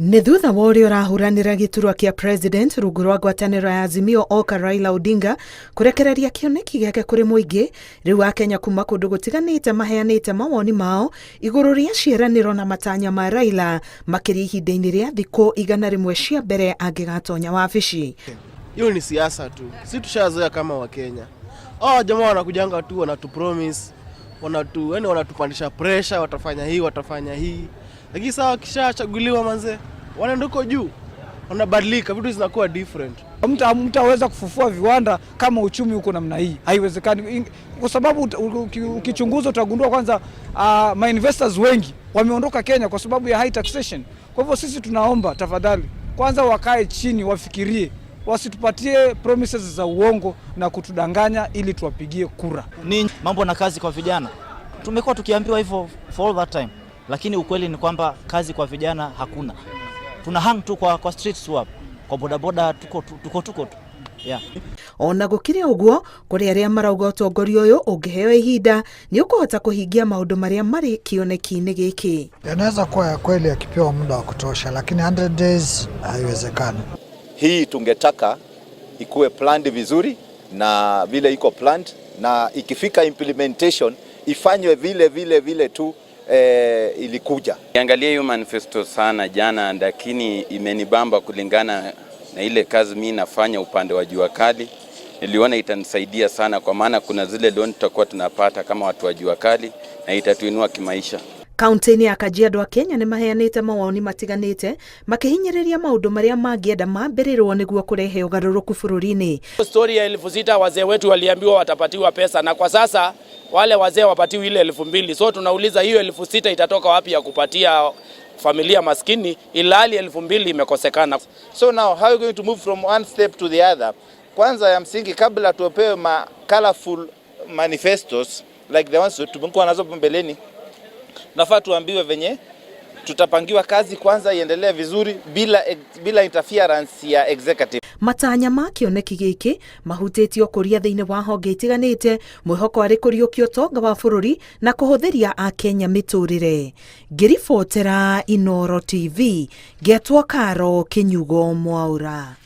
Nĩ thutha wa ũrĩa ũrahuranĩra gĩturwa kĩa president rungu rwa ngwatanĩro ya Azimio-OKA Raila Odinga kũrekereria kĩoneki gĩake kũrĩ mũingĩ, rĩu Akenya kuma kũndũ gũtiganĩte maheanĩte mawoni mao igũrũ rĩa ciĩranĩro na matanya ma Raila makĩria ihinda-inĩ rĩa thikũ 100 cia mbere angĩgatonya wabici. Hiyo ni siasa tu. Si tushazoea kama Wakenya. Jamaa wanakujanga tu wanatupromise, wanatupandisha pressure, watafanya hii. Lakini sawa kishachaguliwa manze, wanaenda huko juu, wanabadilika, vitu zinakuwa different. Mtaweza kufufua viwanda kama uchumi uko namna hii. Haiwezekani kwa sababu ukichunguza utagundua kwanza investors wengi wameondoka Kenya kwa sababu ya high taxation. Kwa hivyo sisi tunaomba tafadhali kwanza wakae chini wafikirie, wasitupatie promises za uongo na kutudanganya ili tuwapigie kura. Ni mambo na kazi kwa vijana. Tumekuwa tukiambiwa hivyo for all that time. Lakini ukweli ni kwamba kazi kwa vijana hakuna. Tuna hang tu kwa street swap, kwa bodaboda tuko tu. Yeah. Ona gũkĩrĩ ũguo, kũrĩ arĩa marauga ũtongoria ũyũ ũngĩheo ihinda nĩ ũkũhota kũhingia maũndũ marĩa marĩ kĩoneki-inĩ gĩkĩ. Yanaweza kuwa ya kweli akipewa muda wa kutosha, lakini 100 days haiwezekani. Hii tungetaka ikuwe planned vizuri na vile iko planned, na ikifika implementation ifanywe vile tu ilikuja. Niangalia hiyo manifesto sana jana, lakini imenibamba kulingana na ile kazi mimi nafanya upande wa jua kali. Niliona itanisaidia sana kwa maana kuna zile loan tutakuwa tunapata kama watu wa jua kali na itatuinua kimaisha. Kaunti-inĩ ya Kajiado Akenya nĩ maheanĩte mawoni matiganĩte makĩhinyĩrĩria maũndũ marĩa mangĩenda mambĩrĩrwo nĩguo kũrehe ũgarũrũku bũrũri-inĩ. Story ya 6,000 wazee wetu waliambiwa watapatiwa pesa, na kwa sasa wale wazee wapatiwa ile 2,000. So tunauliza hiyo 6,000 itatoka wapi ya kupatia familia maskini ilhali 2,000 imekosekana. So now how are you going to move from one step to the other? Kwanza ya msingi kabla tupewe colorful manifestos like the ones tumekuwa nazo mbeleni, nafaa tuambiwe venye tutapangiwa kazi kwanza iendelee vizuri bila interference ya executive. Matanya ma kĩoneki gĩkĩ mahutĩtio kũria thĩinĩ wa honge itiganĩte, mwĩhoko arĩ kũriũkia ũtonga wa bũrũri na kũhũthĩria Akenya mĩtũrĩre. Ngĩribotera Inooro TV, Getwo Karo Kinyugo Mwaura.